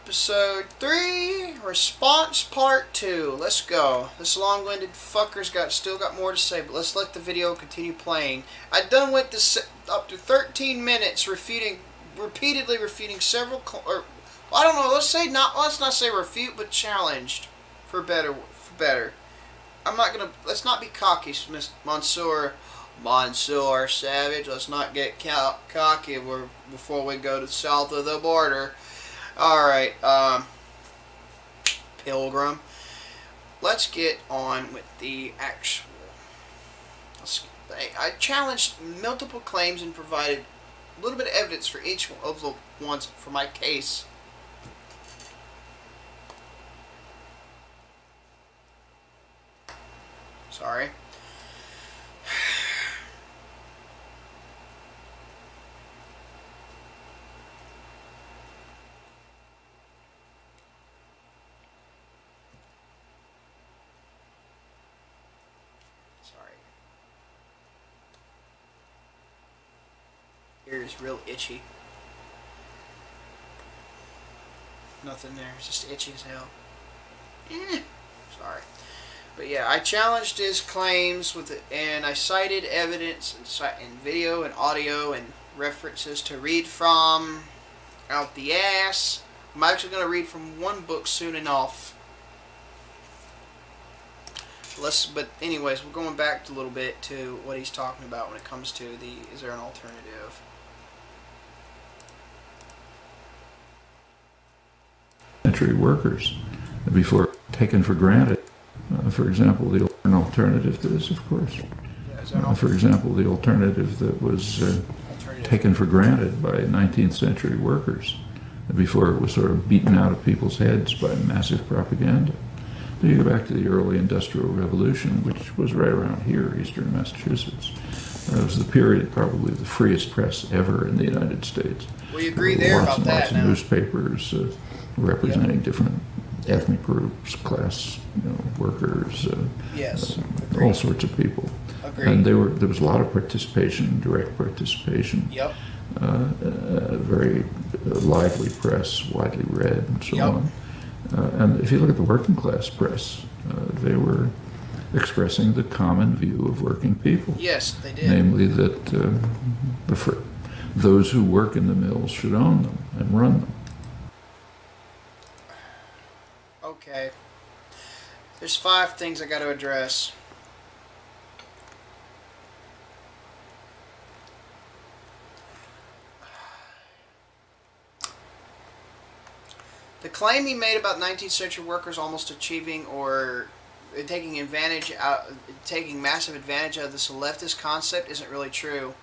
Episode 3, response part 2. Let's go. This long-winded fucker's still got more to say, but let's let the video continue playing. I done went to up to 13 minutes repeatedly refuting several, or I don't know. Let's not say refute, but challenged for better. I'm not gonna. Let's not be cocky, Miss Monsieur Savage. Let's not get cocky before we go to south of the border. Alright, Pilgrim. Let's get on with the actual... I challenged multiple claims and provided a little bit of evidence for each of the ones for my case. Sorry. Ear is real itchy. Nothing there, it's just itchy as hell. Sorry. But yeah, I challenged his claims with it, and I cited evidence and video and audio and references to read from out the ass. I'm actually going to read from one book soon enough. But anyways, we're going back a little bit to what he's talking about when it comes to is there an alternative? Century workers before taken for granted. For example, the alternative to this, of course. For example, the alternative that was taken for granted by 19th century workers before it was sort of beaten out of people's heads by massive propaganda. So you go back to the early Industrial Revolution, which was right around here, eastern Massachusetts. It was the period probably the freest press ever in the United States. We agree there about that. Lots of newspapers representing different ethnic groups, class, workers, yes, all sorts of people. Agreed. And there was a lot of participation, direct participation. Yep. Very lively press, widely read, and so on. And if you look at the working class press, they were expressing the common view of working people. Yes, they did. Namely that those who work in the mills should own them and run them. Okay. There's 5 things I got to address. The claim he made about 19th century workers almost achieving or taking massive advantage of this leftist concept isn't really true.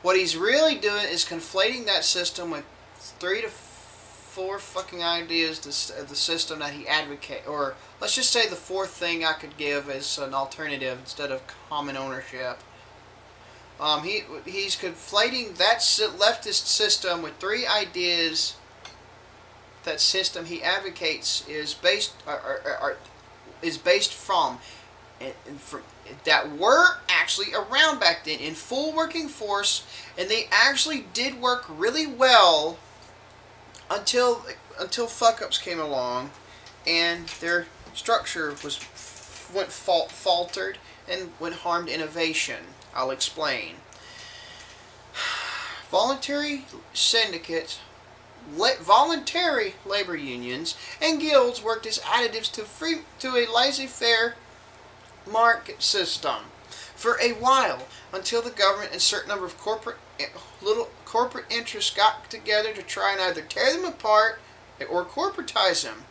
What he's really doing is conflating that system with 3 to 4 fucking ideas of the system that he advocates, or let's just say the 4th thing I could give as an alternative instead of common ownership. He's conflating that leftist system with 3 ideas. That system he advocates is based from that were actually around back then in full working force, and they actually did work really well until fuck-ups came along and their structure faltered and harmed innovation. I'll explain. Voluntary syndicates, voluntary labor unions, and guilds worked as additives to a laissez-faire market system for a while, until the government and a certain number of corporate interests got together to try and either tear them apart or corporatize them.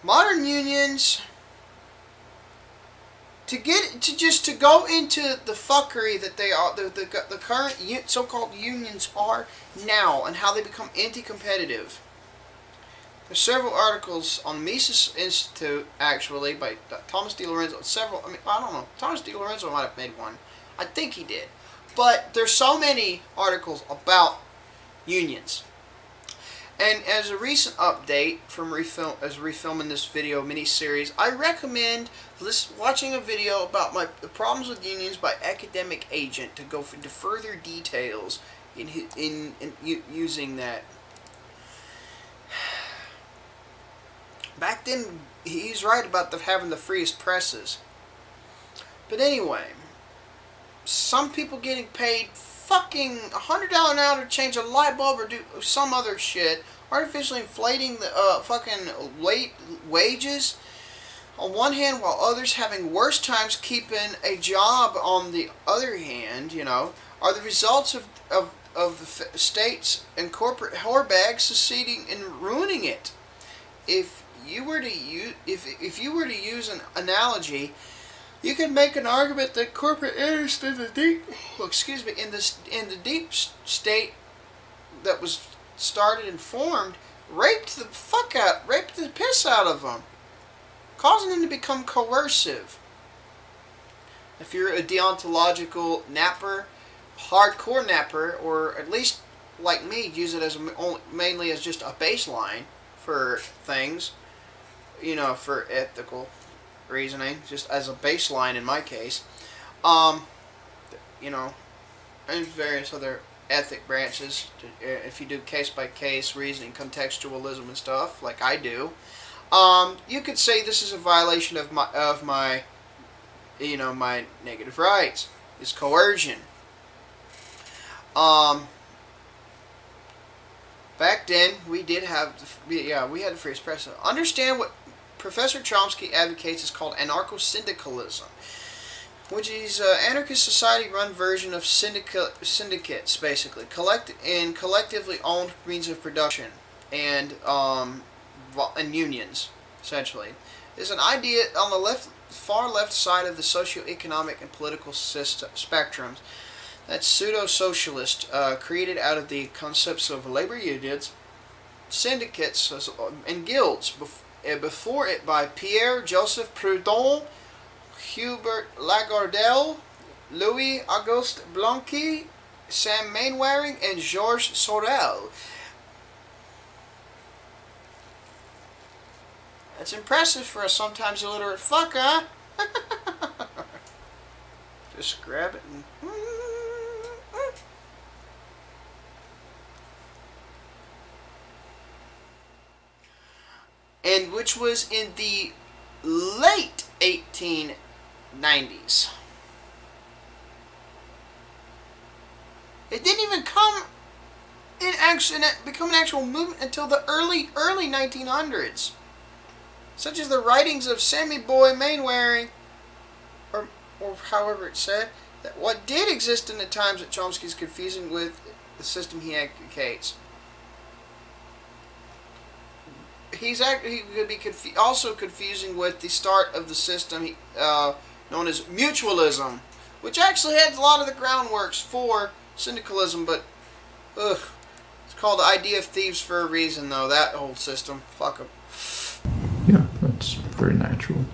Modern unions, to go into the fuckery that they are, the current so-called unions are now, and how they become anti-competitive. There's several articles on Mises Institute, actually, by Thomas DiLorenzo. I don't know. Thomas DiLorenzo might have made one. I think he did. But there's so many articles about unions. And as a recent update from refilming this video mini-series, I recommend watching a video about the problems with unions by Academic Agent to go into further details in using that. back then, he's right about having the freest presses. But anyway, some people getting paid fucking $100 an hour to change a light bulb or do some other shit, artificially inflating the fucking wages on one hand, while others having worse times keeping a job on the other hand, you know, are the results of the states and corporate whorebags succeeding in ruining it. If you were to use an analogy, you can make an argument that corporate interest in the deep, in the deep state that was started and formed, raped the piss out of them, causing them to become coercive. If you're a deontological napper, hardcore napper, or at least like me, use it as mainly as just a baseline for things, you know, for ethical reasoning, just as a baseline in my case, you know, and various other ethic branches, if you do case-by-case reasoning, contextualism and stuff, like I do, you could say this is a violation of my you know, my negative rights. It's coercion. Back then, we did have, we had the freest press. Understand what Professor Chomsky advocates is called anarcho-syndicalism, which is an anarchist society-run version of syndicates, basically, collectively owned means of production, and unions, essentially. There's an idea on the far left side of the socio-economic and political spectrums that's pseudo-socialist, created out of the concepts of labor unions, syndicates, and guilds, before it by Pierre-Joseph Proudhon, Hubert Lagardelle, Louis-Auguste Blanqui, Sam Mainwaring, and Georges Sorel. That's impressive for a sometimes illiterate fuck, huh? Just grab it and... And which was in the late 1890s. It didn't even come in action, become an actual movement until the early 1900s. Such as the writings of Sammy Boy Mainwaring, or however it's said, that what did exist in the times that Chomsky is confusing with the system he advocates. He could be also confusing with the start of the system known as mutualism, which actually had a lot of the groundworks for syndicalism, but it's called the idea of thieves for a reason, though, that whole system. Fuck them. Yeah, that's very natural.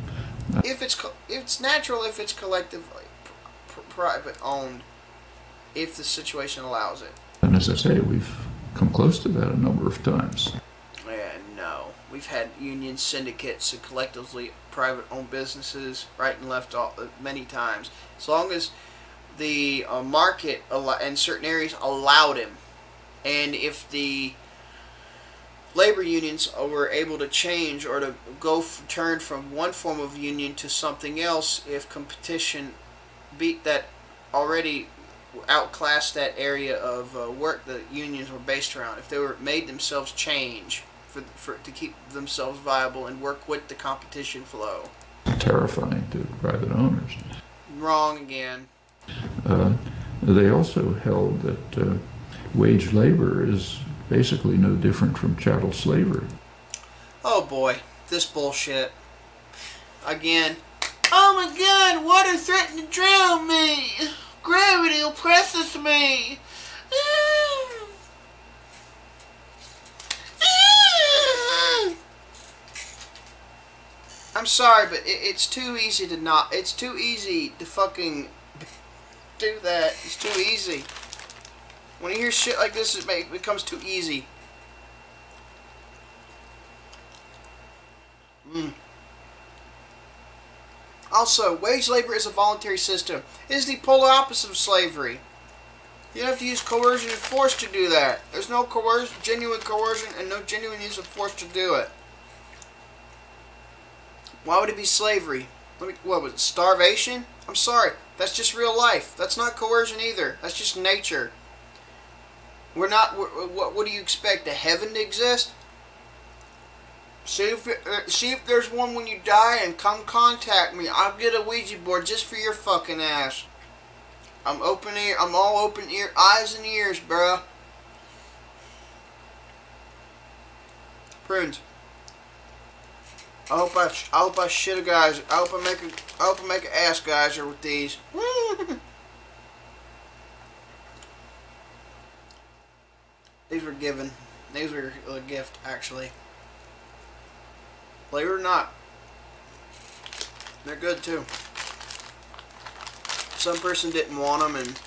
If it's natural, if it's collectively private owned, if the situation allows it. And as I say, we've come close to that a number of times. Yeah, no. We've had union syndicates and collectively private-owned businesses, right and left, many times. As long as the market in certain areas allowed him, and if the labor unions were able to change or to turn from one form of union to something else, if competition beat that already outclassed that area of work the unions were based around, if they were made themselves change to keep themselves viable and work with the competition flow. Terrifying to private owners. Wrong again. They also held that wage labor is basically no different from chattel slavery. Oh boy, this bullshit. Again. Oh my god, water threatened to drown me. Gravity oppresses me. I'm sorry, but it's too easy to not. It's too easy to fucking do that. It's too easy. When you hear shit like this, it becomes too easy. Also, wage labor is a voluntary system. It is the polar opposite of slavery. You don't have to use coercion and force to do that. There's no genuine coercion and no genuine use of force to do it. Why would it be slavery? What was it? Starvation? I'm sorry. That's just real life. That's not coercion either. That's just nature. We're not. What do you expect? A heaven to exist? See if there's one when you die, and come contact me. I'll get a Ouija board just for your fucking ass. I'm all open eyes and ears, bruh. Prunes. I hope I shit a geyser. I hope I make an ass geyser with these. These were given. These were a gift, actually. Believe it or not, they're good too. Some person didn't want them and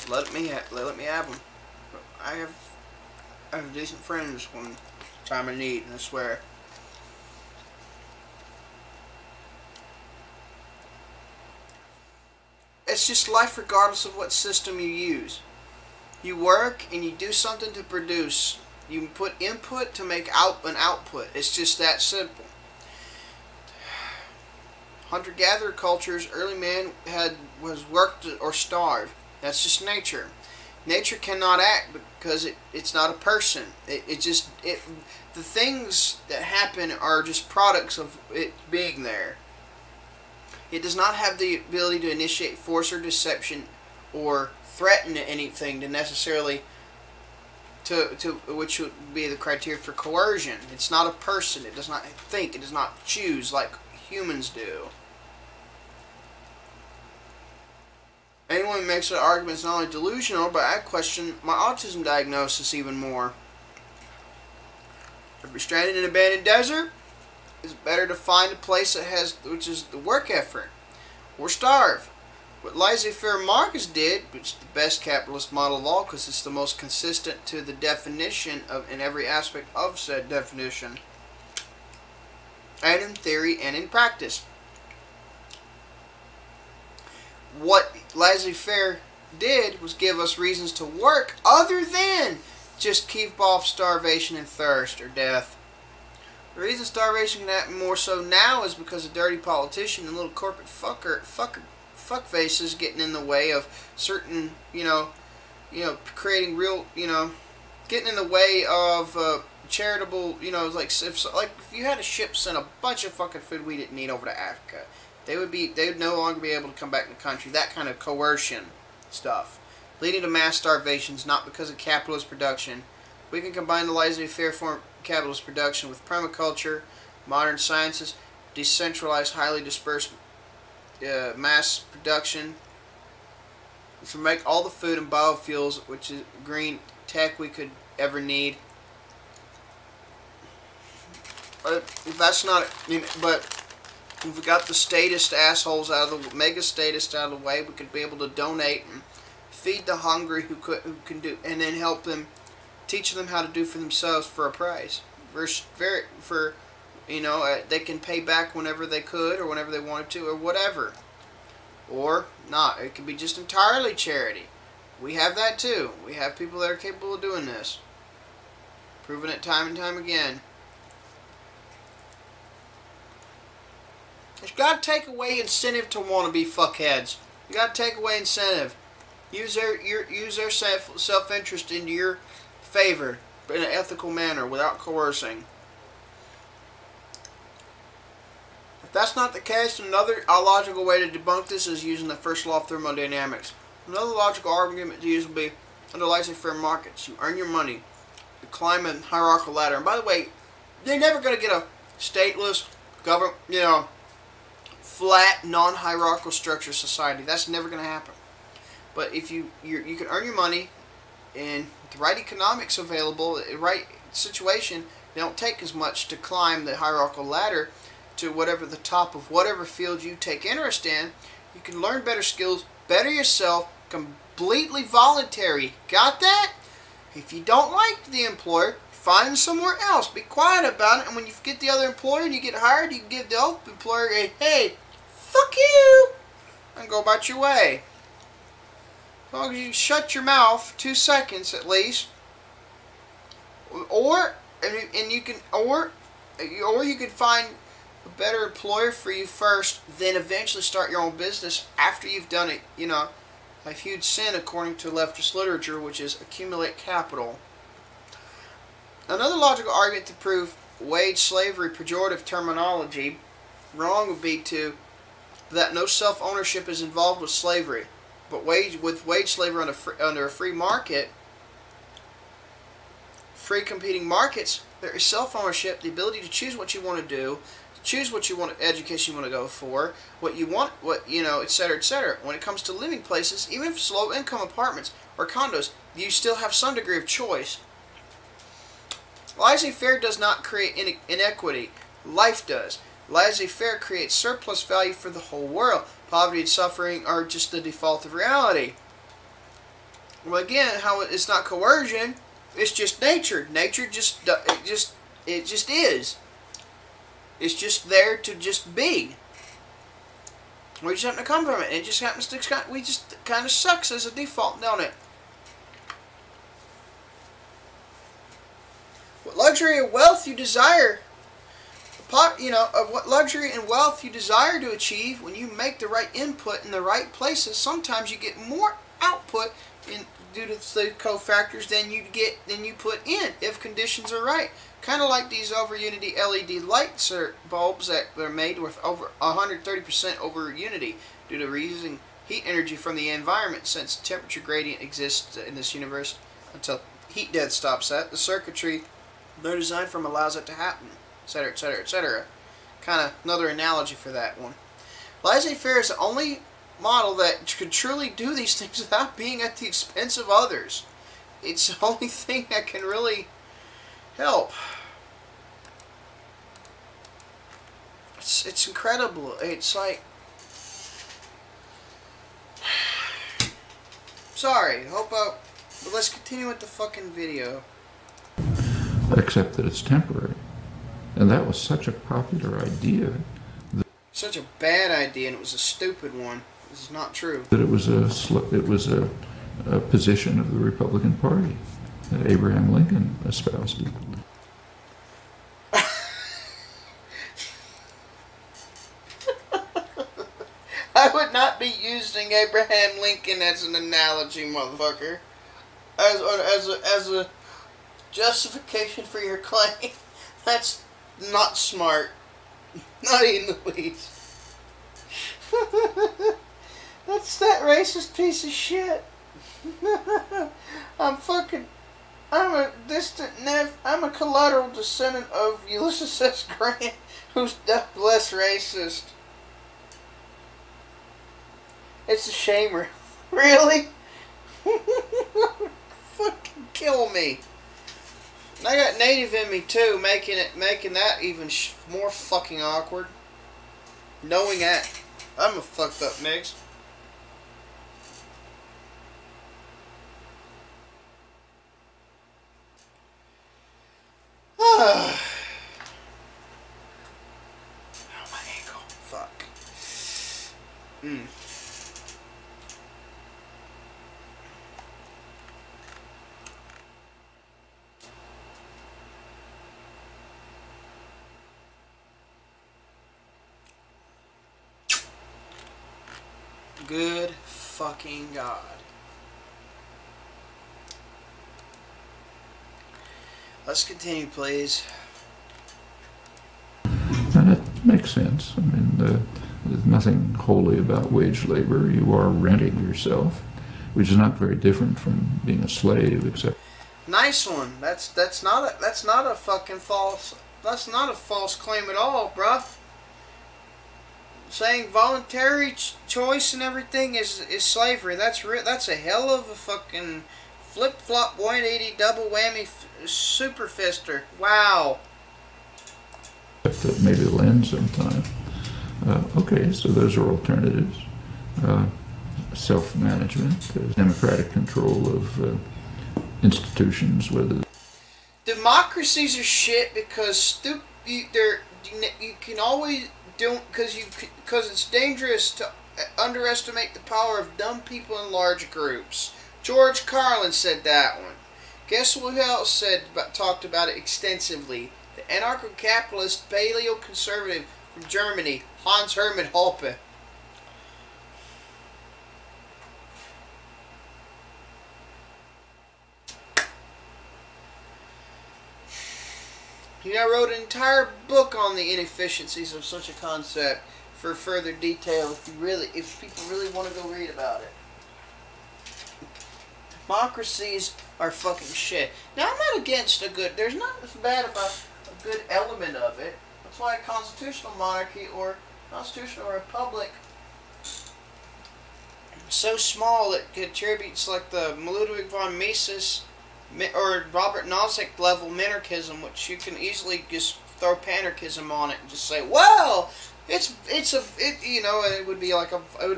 let me have them. But I have decent friends when time of need, and I swear. It's just life regardless of what system you use. You work and you do something to produce. You put input to make an output. It's just that simple. Hunter-gatherer cultures, early man was worked or starved. That's just nature. Nature cannot act because it's not a person. The things that happen are just products of it being there. It does not have the ability to initiate force or deception or threaten anything to necessarily which would be the criteria for coercion. It's not a person. It does not think. It does not choose like humans do. Anyone who makes that argument is not only delusional, but I question my autism diagnosis even more. If you're stranded in an abandoned desert, it's better to find a place which is the work effort, or starve. What laissez-faire Marcus did, which is the best capitalist model of all, because it's the most consistent to the definition in every aspect of said definition, and in theory and in practice. What laissez-faire did was give us reasons to work other than just keep off starvation and thirst or death. The reason starvation can happen more so now is because of dirty politician and little corporate fuckfaces getting in the way of certain, creating real, getting in the way of charitable, like if you had a ship send a bunch of fucking food we didn't need over to Africa, they would no longer be able to come back in the country. That kind of coercion stuff, leading to mass starvations, not because of capitalist production. We can combine the laissez-faire form of capitalist production with permaculture, modern sciences, decentralized, highly dispersed mass production to make all the food and biofuels, which is green tech we could ever need. But if that's not, but if we got the statist assholes mega statists out of the way, we could be able to donate and feed the hungry who can do, and then help them, teach them how to do for themselves for a price. They can pay back whenever they could or whenever they wanted to or whatever. Or not. It could be just entirely charity. We have that too. We have people that are capable of doing this. Proven it time and time again. It's got to take away incentive to want to be fuckheads. You got to take away incentive. Use their self-interest into your favor in an ethical manner without coercing. If that's not the case, another logical way to debunk this is using the first law of thermodynamics. Another logical argument to use will be under laissez-faire markets. You earn your money. You climb a hierarchical ladder. And by the way, you're never going to get a stateless, government, flat, non-hierarchical structure society. That's never going to happen. But if you can earn your money, and with the right economics available, the right situation, it don't take as much to climb the hierarchical ladder to whatever the top of whatever field you take interest in. You can learn better skills, better yourself, completely voluntary. Got that? If you don't like the employer, find somewhere else. Be quiet about it, and when you get the other employer and you get hired, you can give the other employer a, hey, fuck you, and go about your way. As long as you shut your mouth 2 seconds at least, or you can find a better employer for you first, then eventually start your own business after you've done it. You know, a huge sin according to leftist literature, which is accumulate capital. Another logical argument to prove wage slavery pejorative terminology wrong would be that no self-ownership is involved with slavery, but wage slavery under a free market, free competing markets, there is self-ownership, the ability to choose what you want to do, choose what you want, education you want to go for, what you want, etc., etc. When it comes to living places, even if it's low-income apartments or condos, you still have some degree of choice. Laissez-faire does not create inequity. Life does. Laissez-faire creates surplus value for the whole world. Poverty and suffering are just the default of reality. Well, again, how it's not coercion, it's just nature. Nature it just is. It's just there to just be. We just happen to come from it. It just happens to kind of sucks as a default, don't it? What luxury and wealth you desire, what luxury and wealth you desire to achieve, when you make the right input in the right places, sometimes you get more output due to the cofactors than you put in if conditions are right. Kind of like these over unity LED lights or bulbs that are made with over 130% over unity due to reusing heat energy from the environment, since temperature gradient exists in this universe until heat death stops that. The circuitry they're designed from allows it to happen, etc., etc., etc. Kind of another analogy for that one. Laissez-faire is the only model that could truly do these things without being at the expense of others. It's the only thing that can really help. It's incredible. It's like, sorry. But let's continue with the fucking video. Except that it's temporary, and that was such a popular idea. Such a bad idea, and it was a stupid one. This is not true. That it was a position of the Republican Party that Abraham Lincoln espoused. I would not be using Abraham Lincoln as an analogy, motherfucker. As a justification for your claim. That's not smart. Not even the least. That's that racist piece of shit. I'm a I'm a collateral descendant of Ulysses S. Grant, who's less racist. It's a shame, really? Fucking kill me. And I got native in me too, making that even more fucking awkward. Knowing that I'm a fucked up nigga. Oh, my ankle. Fuck. Good fucking God. Let's continue, please. And it makes sense. I mean, there's nothing holy about wage labor. You are renting yourself, which is not very different from being a slave, except. Nice one. That's not a fucking false. That's not a false claim at all, bruh. Saying voluntary choice and everything is slavery. That's a hell of a fucking flip-flop 180 double whammy super fister. Wow. That maybe it'll end sometime. Okay, so those are alternatives. Self-management, democratic control of institutions, whether. Democracies are shit because you can always don't because it's dangerous to underestimate the power of dumb people in large groups. George Carlin said that one. Guess who else talked about it extensively? The anarcho-capitalist paleo-conservative from Germany, Hans Hermann Hoppe. He now wrote an entire book on the inefficiencies of such a concept for further detail if people really want to go read about it. Democracies are fucking shit. Now, I'm not against there's not as bad about a good element of it. That's why a constitutional monarchy or constitutional republic so small it contributes like the Ludwig von Mises or Robert Nozick level minarchism, which you can easily just throw panarchism on it and just say, well, it would be like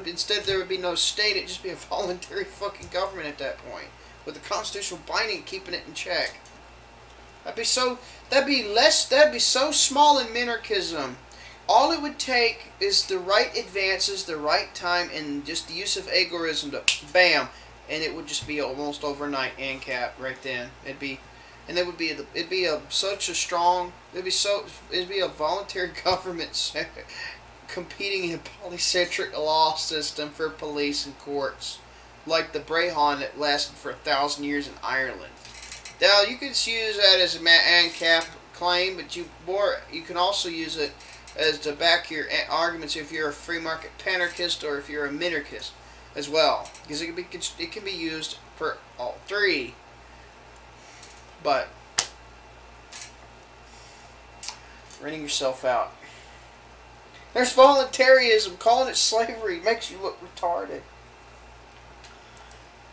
instead there would be no state, it'd just be a voluntary fucking government at that point with the constitutional binding keeping it in check. That'd be so small in minarchism. All it would take is the right advances, the right time, and just the use of agorism to bam, and it would just be almost overnight ANCAP right then. It'd be a voluntary government competing in a polycentric law system for police and courts, like the Brehon that lasted for 1,000 years in Ireland. Now you could use that as an ANCAP claim, but you can also use it as to back your arguments if you're a free market panarchist or if you're a minarchist as well, because it can be used for all three. But renting yourself out. There's voluntarism. Calling it slavery makes you look retarded.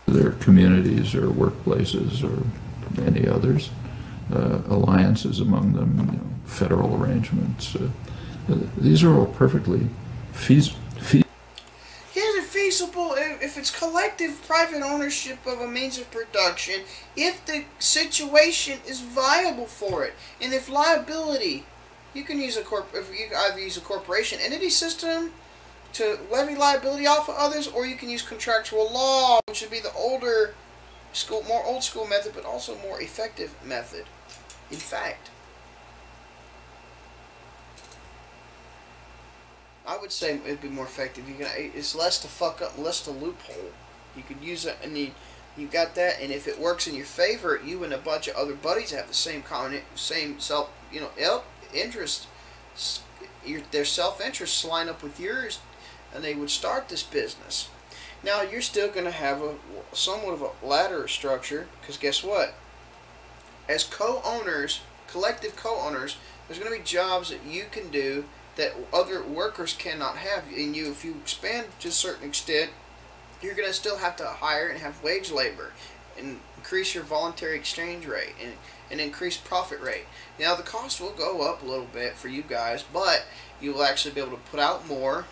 Their communities or workplaces or any others, alliances among them, federal arrangements. These are all perfectly feasible. Feasible if it's collective private ownership of a means of production, if the situation is viable for it, and if liability, you can use either use a corporation entity system to levy liability off of others, or you can use contractual law, which would be the more old school method, but also more effective method. In fact, I would say it'd be more effective. It's less to fuck up, less to loophole. You could use it, and you got that. And if it works in your favor, you and a bunch of other buddies have the same interest. Their self-interests line up with yours, and they would start this business. Now you're still going to have somewhat of a ladder structure, because guess what? As co-owners, collective co-owners, there's going to be jobs that you can do that other workers cannot have. And if you expand to a certain extent, you're going to still have to hire and have wage labor and increase your voluntary exchange rate and increase profit rate. Now the cost will go up a little bit for you guys, but you will actually be able to put out more.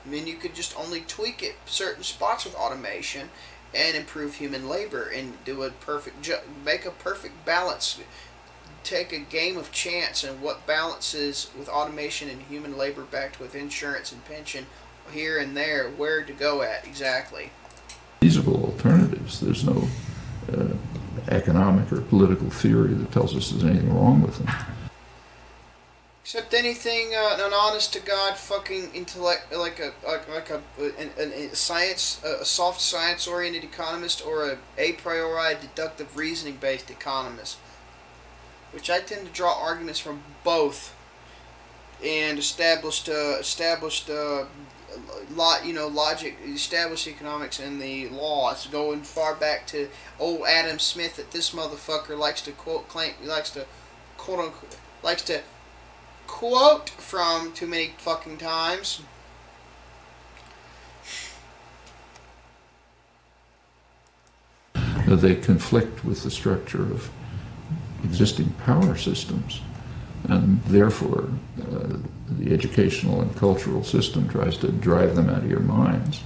I mean, you could just only tweak it certain spots with automation and improve human labor and make a perfect balance. Take a game of chance and what balances with automation and human labor backed with insurance and pension here and there, where to go at exactly. Feasible alternatives. There's no economic or political theory that tells us there's anything wrong with them. Except anything an honest to God fucking intellect, like a science, a soft science oriented economist, or a priori deductive reasoning based economist. Which I tend to draw arguments from both, and established logic, established economics and the law. It's going far back to old Adam Smith that this motherfucker likes to quote from too many fucking times. They conflict with the structure of existing power systems, and therefore the educational and cultural system tries to drive them out of your minds.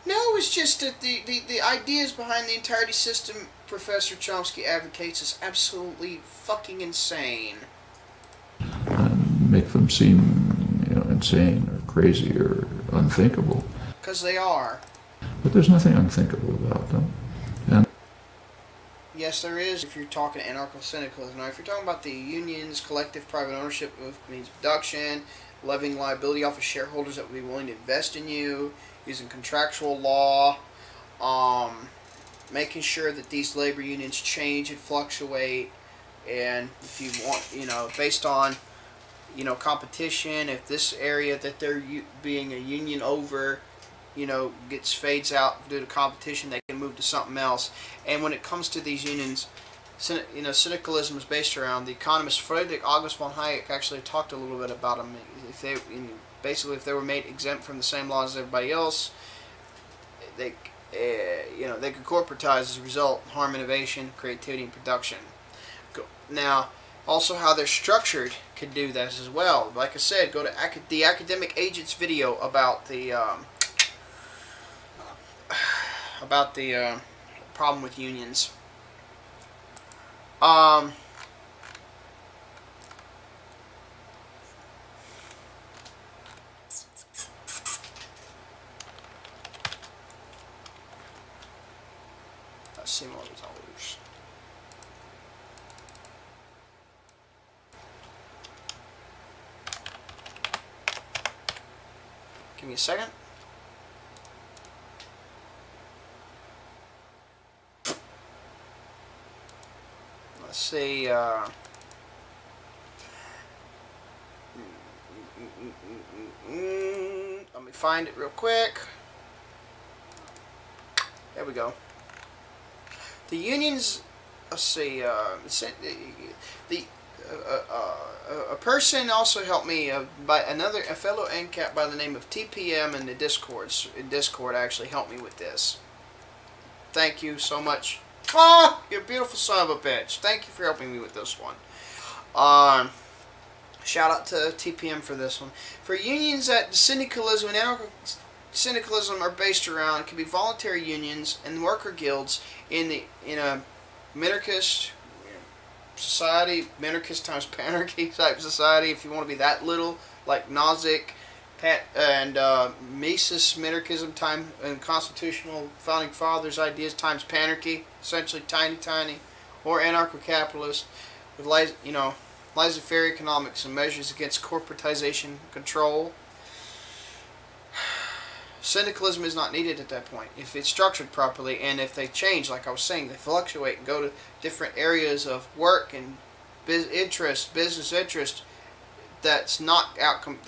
No, it's just that the ideas behind the entirety system Professor Chomsky advocates is absolutely fucking insane. And make them seem insane or crazy or unthinkable. Because they are. But there's nothing unthinkable about them. And yes, there is, if you're talking anarcho-syndicalism. Now, if you're talking about the unions, collective private ownership of means production, levying liability off of shareholders that would be willing to invest in you, using contractual law, making sure that these labor unions change and fluctuate, and if you want, based on, competition, if this area that they're being a union over, fades out due to competition, they can move to something else. And when it comes to these unions, syndicalism is based around the economist Friedrich August von Hayek actually talked a little bit about them. If they were made exempt from the same laws as everybody else, they could corporatize as a result, harm innovation, creativity, and production. Now, also how they're structured could do that as well. Like I said, go to the Academic Agents video about the problem with unions. Similar results. Give me a second. Let's see. Let me find it real quick. There we go. The unions. Let's see. A person also helped me by a fellow NCAP by the name of TPM in the Discord actually helped me with this. Thank you so much. Ah, you beautiful son of a bitch. Thank you for helping me with this one. Shout out to TPM for this one. For unions that syndicalism and anarcho-syndicalism are based around, it can be voluntary unions and worker guilds in a minarchist society, minarchist times panarchy type society, if you want to be that little, like Nozick and Mises minarchism time and constitutional founding fathers ideas times panarchy, essentially tiny, or anarcho-capitalist with laissez-faire economics and measures against corporatization control. Syndicalism is not needed at that point if it's structured properly, and if they change, like I was saying, they fluctuate and go to different areas of work and business interest. That's not outcome.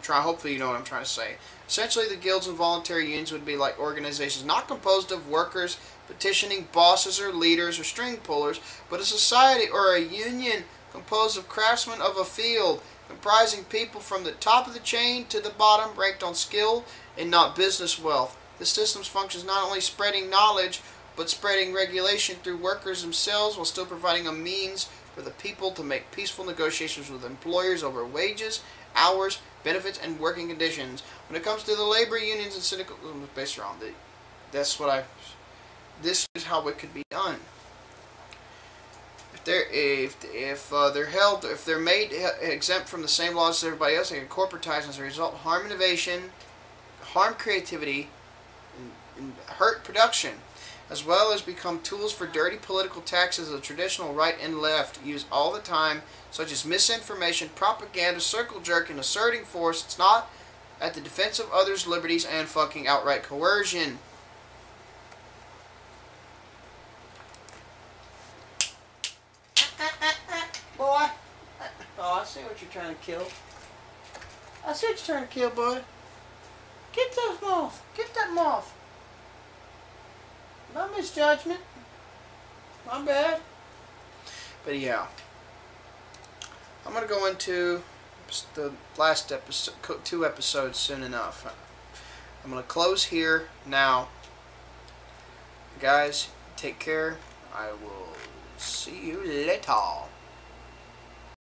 Hopefully you know what I'm trying to say. Essentially, the guilds and voluntary unions would be like organizations not composed of workers petitioning bosses or leaders or string pullers, but a society or a union composed of craftsmen of a field, comprising people from the top of the chain to the bottom, ranked on skill and not business wealth. This system functions not only spreading knowledge, but spreading regulation through workers themselves, while still providing a means for the people to make peaceful negotiations with employers over wages, hours, benefits, and working conditions. When it comes to the labor unions and syndicalism, based around this is how it could be done. If they're made exempt from the same laws as everybody else, they can corporatize, and as a result, harm innovation, harm creativity, and hurt production, as well as become tools for dirty political taxes of the traditional right and left use all the time, such as misinformation, propaganda, circle jerking, asserting force. It's not at the defense of others' liberties, and fucking outright coercion. Boy. Oh, I see what you're trying to kill. I see what you're trying to kill, boy. Get that moth. Get that moth. No misjudgment. My bad. But yeah. I'm going to go into the last episode, 2 episodes soon enough. I'm going to close here now. Guys, take care. I will see you later.